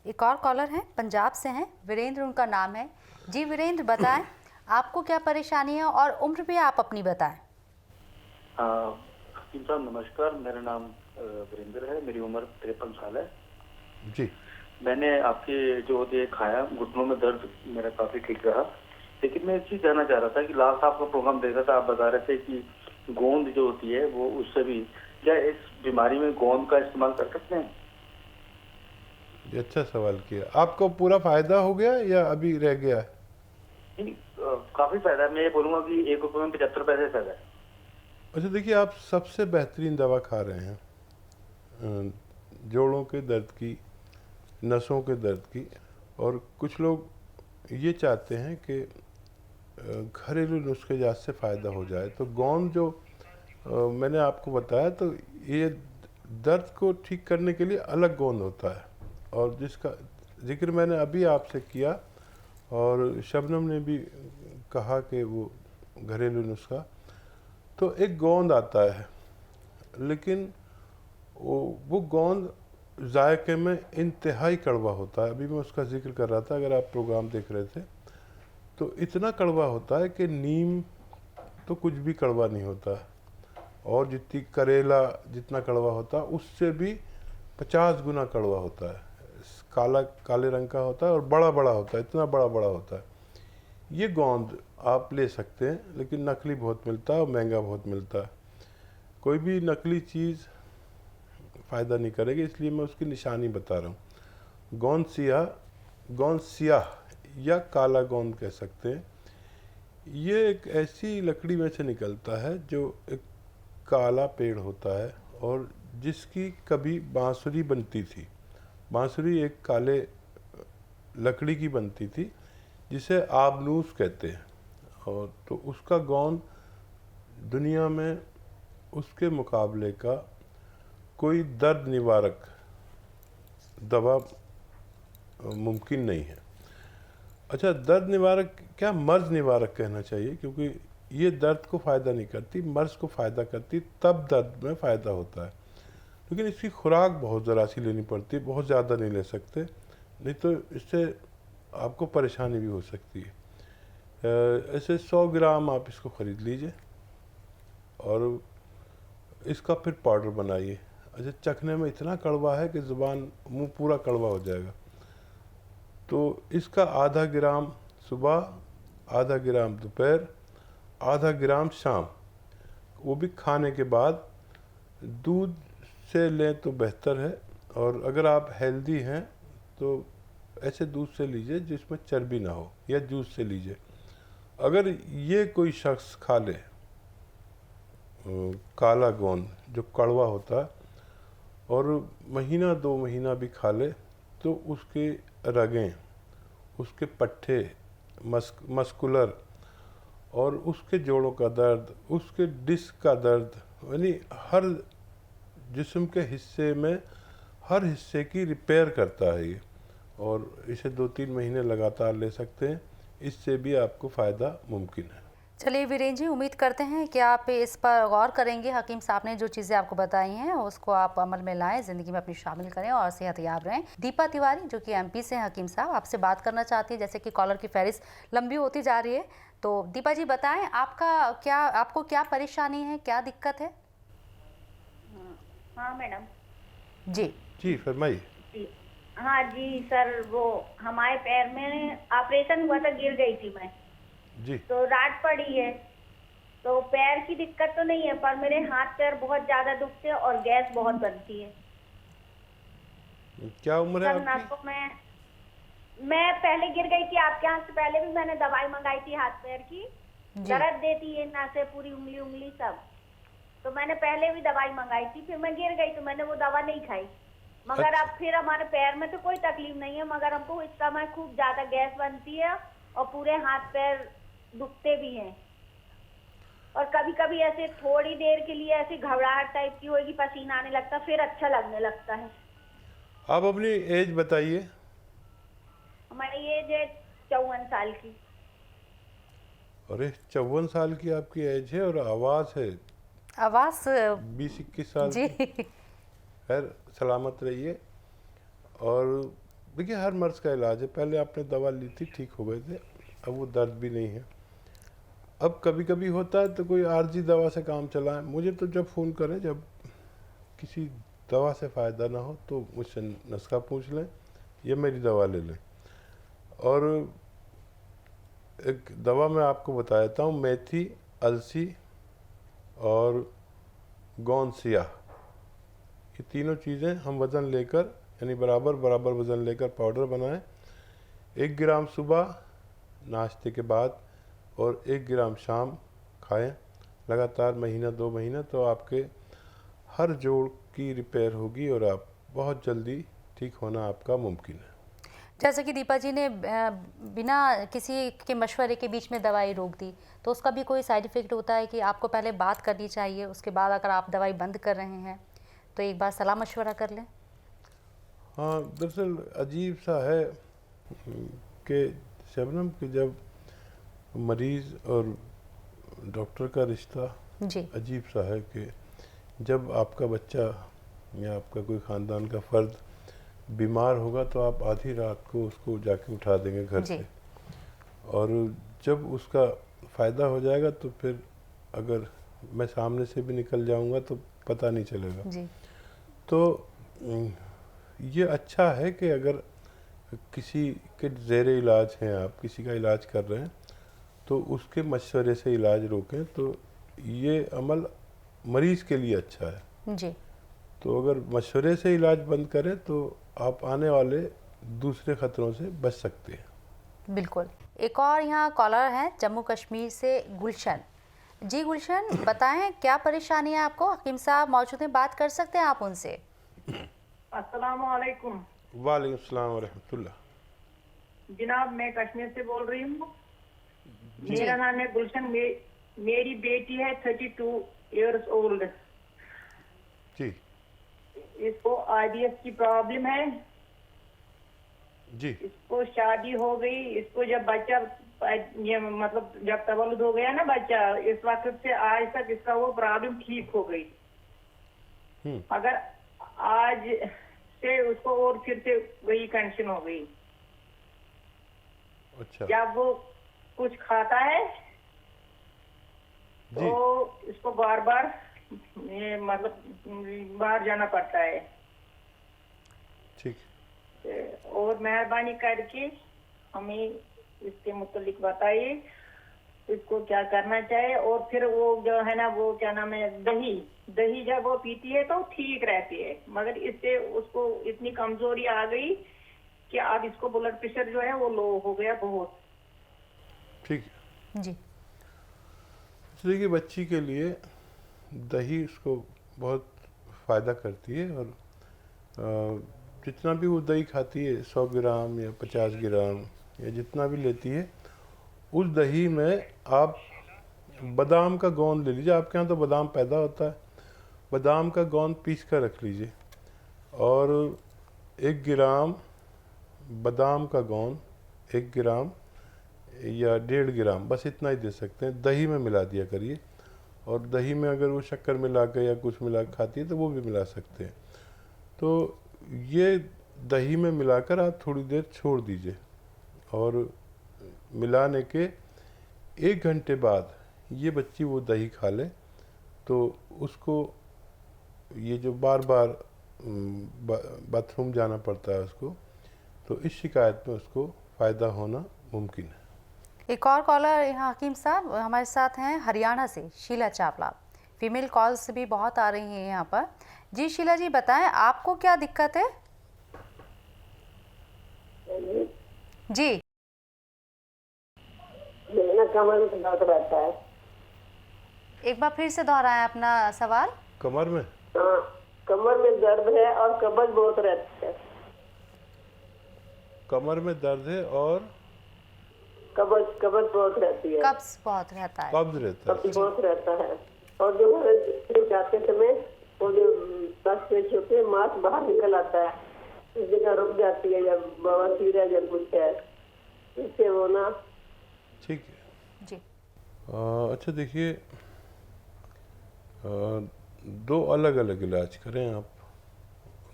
एक और कॉलर हैं, पंजाब से हैं, वीरेंद्र उनका नाम है। जी वीरेंद्र, बताएं आपको क्या परेशानी है और उम्र भी आप अपनी बताएं। हकीम साहब नमस्कार, मेरा नाम वीरेंद्र है, मेरी उम्र 53 साल है जी। मैंने आपके जो ये खाया, घुटनों में दर्द मेरा काफी ठीक रहा, लेकिन मैं एक चीज जानना चाह रहा था कि लास्ट आपका प्रोग्राम देखा था, आप बता रहे थे कि गोंद जो होती है वो उससे भी, क्या इस बीमारी में गोंद का इस्तेमाल कर सकते हैं? अच्छा सवाल किया। आपको पूरा फायदा हो गया या अभी रह गया है? नहीं, काफी फायदा है। मैं ये बोलूंगा कि 1 रुपये में 75 पैसे फायदा है। अच्छा देखिए, आप सबसे बेहतरीन दवा खा रहे हैं जोड़ों के दर्द की, नसों के दर्द की। और कुछ लोग ये चाहते हैं कि घरेलू नुस्खे जात से फ़ायदा हो जाए। तो गोंद जो मैंने आपको बताया, तो ये दर्द को ठीक करने के लिए अलग गोंद होता है, और जिसका जिक्र मैंने अभी आपसे किया, और शबनम ने भी कहा कि वो घरेलू नुस्खा, तो एक गोंद आता है, लेकिन वो गोंद जायके में इंतहाई कड़वा होता है। अभी मैं उसका जिक्र कर रहा था, अगर आप प्रोग्राम देख रहे थे, तो इतना कड़वा होता है कि नीम तो कुछ भी कड़वा नहीं होता है, और जितनी करेला जितना कड़वा होता है उससे भी 50 गुना कड़वा होता है। काला काले रंग का होता है और बड़ा बड़ा होता है, इतना बड़ा बड़ा होता है। ये गोंद आप ले सकते हैं, लेकिन नकली बहुत मिलता है और महंगा बहुत मिलता है। कोई भी नकली चीज़ फ़ायदा नहीं करेगी, इसलिए मैं उसकी निशानी बता रहा हूँ। गोंद सियाह या काला गोंद कह सकते हैं। ये एक ऐसी लकड़ी में से निकलता है जो एक काला पेड़ होता है, और जिसकी कभी बांसुरी बनती थी। बांसुरी एक काले लकड़ी की बनती थी, जिसे आबनूस कहते हैं। और तो उसका गोंद दुनिया में उसके मुकाबले का कोई दर्द निवारक दवा मुमकिन नहीं है। अच्छा, दर्द निवारक क्या, मर्ज निवारक कहना चाहिए, क्योंकि ये दर्द को फ़ायदा नहीं करती, मर्ज को फ़ायदा करती, तब दर्द में फ़ायदा होता है। लेकिन इसकी खुराक बहुत ज़रा सी लेनी पड़ती है, बहुत ज़्यादा नहीं ले सकते, नहीं तो इससे आपको परेशानी भी हो सकती है। ऐसे 100 ग्राम आप इसको ख़रीद लीजिए और इसका फिर पाउडर बनाइए। अच्छा, चखने में इतना कड़वा है कि ज़ुबान मुंह पूरा कड़वा हो जाएगा। तो इसका आधा ग्राम सुबह, आधा ग्राम दोपहर, आधा ग्राम शाम, वो भी खाने के बाद। दूध से लें तो बेहतर है, और अगर आप हेल्दी हैं तो ऐसे दूध से लीजिए जिसमें चर्बी ना हो, या जूस से लीजिए। अगर ये कोई शख्स खा ले काला गोंद जो कड़वा होता है, और महीना 2 महीना भी खा ले, तो उसके रगें, उसके पट्टे, मस्कुलर, और उसके जोड़ों का दर्द, उसके डिस्क का दर्द, यानी हर जिस्म के हिस्से में हर हिस्से की रिपेयर करता है ये। और इसे 2-3 महीने लगातार ले सकते हैं, इससे भी आपको फ़ायदा मुमकिन है। चलिए वीरेंद्र जी, उम्मीद करते हैं कि आप इस पर गौर करेंगे। हकीम साहब ने जो चीज़ें आपको बताई हैं उसको आप अमल में लाएं, ज़िंदगी में अपनी शामिल करें और सेहतयाब रहें। दीपा तिवारी जो कि एमपी से हैं, हकीम साहब आपसे बात करना चाहती है। जैसे कि कॉलर की फहरिस्त लंबी होती जा रही है, तो दीपा जी बताएं आपको क्या परेशानी है, क्या दिक्कत है? हाँ मैडम। जी फरमाइए। हाँ जी सर, वो हमारे पैर में ऑपरेशन हुआ था, गिर गई थी मैं जी। तो रात पड़ी है। तो पैर की दिक्कत तो नहीं है, पर मेरे हाथ पैर बहुत ज्यादा दुखते हैं और गैस बहुत बनती है। क्या उम्र है सर आपकी? तो मैं पहले गिर गई थी आपके यहाँ से, पहले भी मैंने दवाई मंगाई थी हाथ पैर की, दर्द देती है ना से पूरी उंगली सब। तो मैंने पहले भी दवाई मंगाई थी, फिर मैं गिर गई तो मैंने वो दवा नहीं खाई। मगर अब फिर हमारे पैर में तो कोई तकलीफ नहीं है, मगर हमको इस समय खूब ज्यादा गैस बनती है और पूरे हाथ पैर दुखते भी हैं। और कभी कभी ऐसे थोड़ी देर के लिए ऐसी घबराहट टाइप की होगी, पसीना आने लगता, फिर अच्छा लगने लगता है। आप अपनी एज बताइए। हमारी एज है 54 साल की। अरे 54 साल की आपकी एज है, और आवाज़ है 20-21 साल जी। की। खैर सलामत रहिए। और देखिए हर मर्ज़ का इलाज है। पहले आपने दवा ली थी, ठीक हो गए थे, अब वो दर्द भी नहीं है। अब कभी कभी होता है तो कोई आर्जी दवा से काम चलाएं। मुझे तो जब फ़ोन करें, जब किसी दवा से फ़ायदा ना हो तो मुझसे नुस्खा पूछ लें या मेरी दवा ले लें। और एक दवा मैं आपको बता देता हूँ, मेथी, अलसी और गोंद सियाह, ये तीनों चीज़ें हम वज़न लेकर, यानी बराबर बराबर वज़न लेकर पाउडर बनाएं। 1 ग्राम सुबह नाश्ते के बाद और 1 ग्राम शाम खाएं, लगातार महीना 2 महीना, तो आपके हर जोड़ की रिपेयर होगी और आप बहुत जल्दी ठीक होना आपका मुमकिन है। जैसे कि दीपा जी ने बिना किसी के मशवरे के बीच में दवाई रोक दी, तो उसका भी कोई साइड इफ़ेक्ट होता है कि आपको पहले बात करनी चाहिए, उसके बाद अगर आप दवाई बंद कर रहे हैं तो एक बार सलाह मशवरा कर लें? हाँ, दरअसल अजीब सा है कि शबनम, कि जब मरीज़ और डॉक्टर का रिश्ता जी अजीब सा है कि जब आपका बच्चा या आपका कोई ख़ानदान का फ़र्द बीमार होगा तो आप आधी रात को उसको जाके उठा देंगे घर जी से, और जब उसका फ़ायदा हो जाएगा तो फिर अगर मैं सामने से भी निकल जाऊंगा तो पता नहीं चलेगा। जी तो ये अच्छा है कि अगर किसी के ज़ेरे इलाज हैं, आप किसी का इलाज कर रहे हैं, तो उसके मशवरे से इलाज रोकें, तो ये अमल मरीज़ के लिए अच्छा है। जी तो अगर मशवरे से इलाज बंद करें तो आप आने वाले दूसरे ख़तरों से बच सकते हैं। बिल्कुल। एक और यहाँ कॉलर है जम्मू कश्मीर से, गुलशन जी। गुलशन, बताएं क्या परेशानी है आपको? हकीम साहब मौजूद हैं, बात कर सकते हैं आप उनसे। अस्सलाम वालेकुम। वालेकुम सलाम व रहमतुल्लाह। जनाब, मैं कश्मीर से बोल रही हूँ। जी। मेरा नाम है गुलशन। मेरी बेटी है 32 इयर्स ओल्ड। जी इसको IBS की प्रॉब्लम है। जी इसको शादी हो गई। इसको जब बच्चा, ये मतलब जब तवल्लुद हो गया ना बच्चा, इस वक्त से आज तक इसका वो प्रॉब्लम ठीक हो गई। अगर आज से उसको और फिर से वही कंडीशन हो गई। अच्छा जब वो कुछ खाता है तो इसको बार बार मतलब बाहर जाना पड़ता है। ठीक। और मेहरबानी करके हमें इसके मुतालिक बताइए इसको क्या करना चाहिए। और फिर वो जो है ना, वो क्या नाम है, दही जब वो पीती है तो ठीक रहती है, मगर इससे उसको इतनी कमजोरी आ गई कि अब इसको ब्लड प्रेशर जो है वो लो हो गया बहुत। ठीक है जी देखिए, बच्ची के लिए दही उसको बहुत फ़ायदा करती है, और जितना भी वो दही खाती है, 100 ग्राम या 50 ग्राम या जितना भी लेती है, उस दही में आप बादाम का गोंद ले लीजिए। आपके यहाँ तो बादाम पैदा होता है, बादाम का गोंद पीस कर रख लीजिए, और 1 ग्राम बादाम का गोंद, 1 ग्राम या 1.5 ग्राम, बस इतना ही दे सकते हैं, दही में मिला दिया करिए। और दही में अगर वो शक्कर मिला के या कुछ मिला के खाती है तो वो भी मिला सकते हैं। तो ये दही में मिलाकर आप थोड़ी देर छोड़ दीजिए, और मिलाने के 1 घंटे बाद ये बच्ची वो दही खा ले, तो उसको ये जो बार बार बाथरूम जाना पड़ता है उसको, तो इस शिकायत में उसको फ़ायदा होना मुमकिन है। एक और कॉलर यहाँ हकीम साहब हमारे साथ हैं, हरियाणा से शीला चावला। फीमेल कॉल्स भी बहुत आ रही हैं यहाँ पर। जी शीला जी, बताएं आपको क्या दिक्कत है? जी मेरा कमर में दर्द रहता है। एक बार फिर से दोहराएं अपना सवाल। कमर में? हाँ, कमर में दर्द है और कब्ज बहुत रहती है। कमर में दर्द है और कब्ज बहुत रहती है। कब्ज बहुत रहता है। कब्ज रहता है। कब्ज बहुत रहता है, और जो जाते समय वो जो बस में छोटे मांस बाहर निकल आता है, उस जगह रुक जाती है, जब बवासीर है, जब कुछ है, इससे वो ना। ठीक है जी अच्छा देखिए, 2 अलग अलग इलाज करें आप।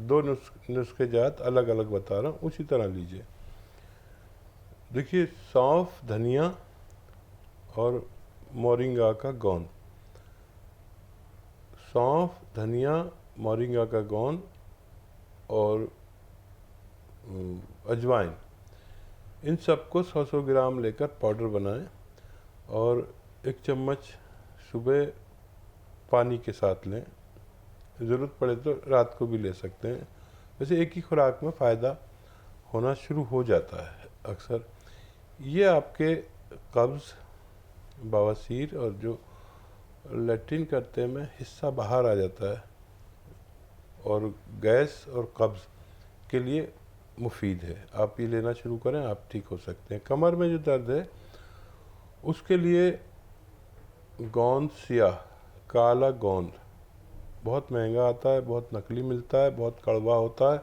दो नुस्खे जात अलग अलग बता रहा हूँ, उसी तरह लीजिए। देखिए, सौंफ, धनिया और मोरिंगा का गोंद। सौंफ, धनिया, मोरिंगा का गोंद और अजवाइन, इन सबको 100-100 ग्राम लेकर पाउडर बनाएं और 1 चम्मच सुबह पानी के साथ लें। ज़रूरत पड़े तो रात को भी ले सकते हैं। वैसे एक ही खुराक में फ़ायदा होना शुरू हो जाता है अक्सर। ये आपके कब्ज़, बवासीर और जो लैट्रिन करते में हिस्सा बाहर आ जाता है और गैस और कब्ज़ के लिए मुफीद है। आप ये लेना शुरू करें, आप ठीक हो सकते हैं। कमर में जो दर्द है उसके लिए गोंद सियाह, काला गोंद बहुत महंगा आता है, बहुत नकली मिलता है, बहुत कड़वा होता है।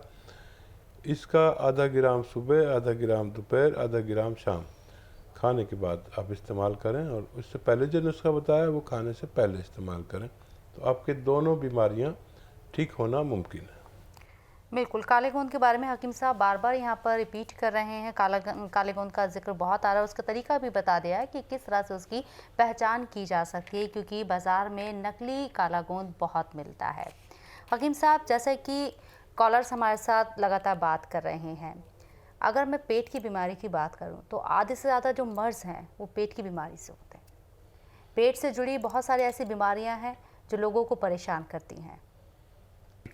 इसका आधा ग्राम सुबह, आधा ग्राम दोपहर, आधा ग्राम शाम खाने के बाद आप इस्तेमाल करें और उससे पहले जो नुस्खा बताया वो खाने से पहले इस्तेमाल करें, तो आपके दोनों बीमारियां ठीक होना मुमकिन है। बिल्कुल, काले गोंद के बारे में हकीम साहब बार बार यहाँ पर रिपीट कर रहे हैं। काले गोंद का जिक्र बहुत आ रहा है, उसका तरीका भी बता दिया है कि किस तरह से उसकी पहचान की जा सकती है, क्योंकि बाज़ार में नकली काला गोंद बहुत मिलता है। हकीम साहब, जैसे कि कॉलर्स हमारे साथ लगातार बात कर रहे हैं, अगर मैं पेट की बीमारी की बात करूँ तो आधे से ज़्यादा जो मर्ज़ हैं वो पेट की बीमारी से होते हैं। पेट से जुड़ी बहुत सारी ऐसी बीमारियाँ हैं जो लोगों को परेशान करती हैं।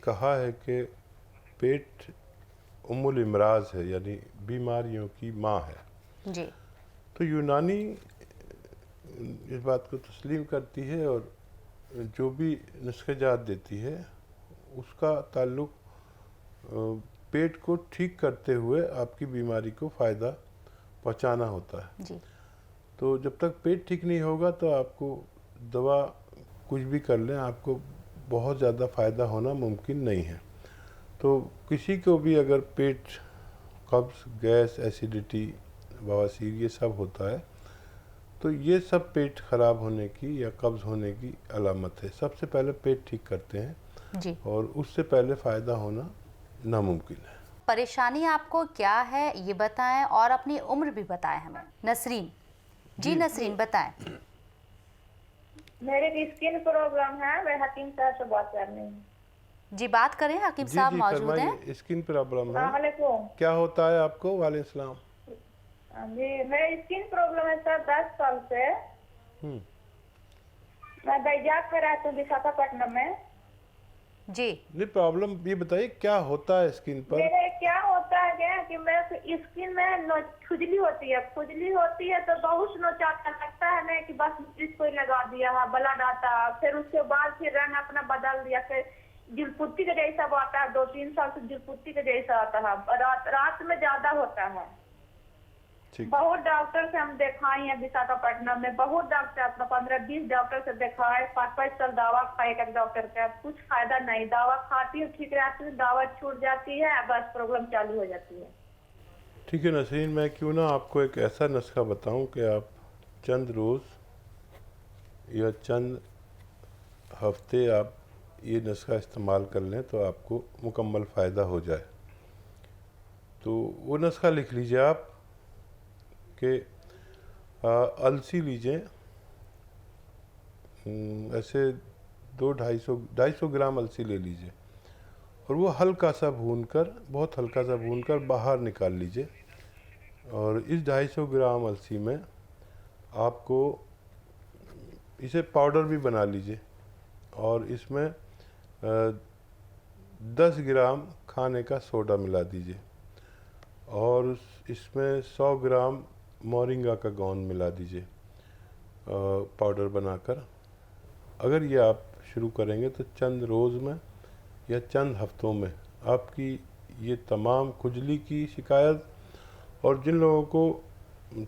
कहा है कि पेट उम्मुल इमराज है, यानी बीमारियों की माँ है जी। तो यूनानी इस बात को तस्लीम करती है और जो भी नुस्खेजात देती है उसका ताल्लुक पेट को ठीक करते हुए आपकी बीमारी को फ़ायदा पहुंचाना होता है जी। तो जब तक पेट ठीक नहीं होगा तो आपको दवा कुछ भी कर लें, आपको बहुत ज़्यादा फ़ायदा होना मुमकिन नहीं है। तो किसी को भी अगर पेट, कब्ज़, गैस, एसिडिटी, बवासीर ये सब होता है तो ये सब पेट ख़राब होने की या कब्ज़ होने की अलामत है। सबसे पहले पेट ठीक करते हैं जी। और उससे पहले फ़ायदा होना नामुमकिन है। परेशानी आपको क्या है ये बताएं और अपनी उम्र भी बताएं हमें। नसरीन जी, नसरीन बताएं। मेरे की स्किन प्रॉब्लम है, मैं हकीम साहब से बात करनी है। जी, बात करें, हकीम साहब मौजूद हैं। स्किन प्रॉब्लम है, वालेकुम। क्या होता है आपको? वालेकुम सलाम। जी, मेरी स्किन प्रॉब्लम है सर 10 साल से। मैं बैजाक में रहती हूँ, विशाखापट्टनम में। जी। नहीं, प्रॉब्लम ये बताइए क्या होता है स्किन पर? मेरे क्या होता है क्या कि मेरे स्किन में खुजली होती है। खुजली होती है तो बहुत नोचाता लगता है ना कि बस इसको लगा दिया है, ब्लड आता। फिर उसके बाद फिर रंग अपना बदल दिया, फिर जुलपुट्टी के जैसा आता है। 2-3 साल से जुलपुट्टी के जैसा आता है। रात में ज्यादा होता है। बहुत डॉक्टर से हम दिखाए हैं विशाखापट्टनम में, बहुत डॉक्टर, 15-20 डॉक्टर से दिखाए, 5-5 साल दवा खाए एक डॉक्टर का, कुछ फायदा नहीं। दवा खाती हूँ, ठीक रहती हूँ, दवा छूट जाती है, बस प्रॉब्लम चालू हो जाती है। ठीक है नसरीन, मैं क्यों ना आपको एक ऐसा नुस्खा बताऊं कि आप चंद रोज़ या चंद हफ्ते आप ये नुस्खा इस्तेमाल कर लें तो आपको मुकम्मल फ़ायदा हो जाए। तो वो नुस्खा लिख लीजिए आप कि अलसी लीजिए, ऐसे 200-250 ग्राम अलसी ले लीजिए और वो हल्का सा भूनकर, बहुत हल्का सा भूनकर बाहर निकाल लीजिए। और इस 250 ग्राम अलसी में आपको इसे पाउडर भी बना लीजिए और इसमें 10 ग्राम खाने का सोडा मिला दीजिए और इसमें 100 ग्राम मोरिंगा का गोंद मिला दीजिए पाउडर बनाकर। अगर ये आप शुरू करेंगे तो चंद रोज़ में या चंद हफ्तों में आपकी ये तमाम खुजली की शिकायत और जिन लोगों को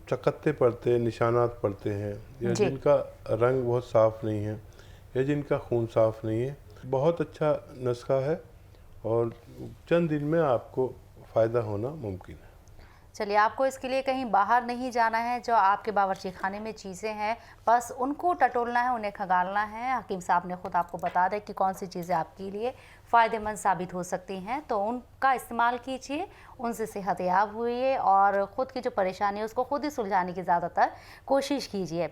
चकत्ते पड़ते हैं, निशानात पड़ते हैं या जिनका रंग बहुत साफ़ नहीं है या जिनका खून साफ़ नहीं है, बहुत अच्छा नुस्खा है और चंद दिन में आपको फ़ायदा होना मुमकिन है। चलिए, आपको इसके लिए कहीं बाहर नहीं जाना है। जो आपके बावर्ची खाने में चीज़ें हैं, बस उनको टटोलना है, उन्हें खंगालना है। हकीम साहब ने खुद आपको बता दें कि कौन सी चीज़ें आपके लिए फ़ायदेमंद साबित हो सकती हैं, तो उनका इस्तेमाल कीजिए, उनसे सेहतयाब हुइए और ख़ुद की जो परेशानी है उसको खुद ही सुलझाने की ज़्यादातर कोशिश कीजिए।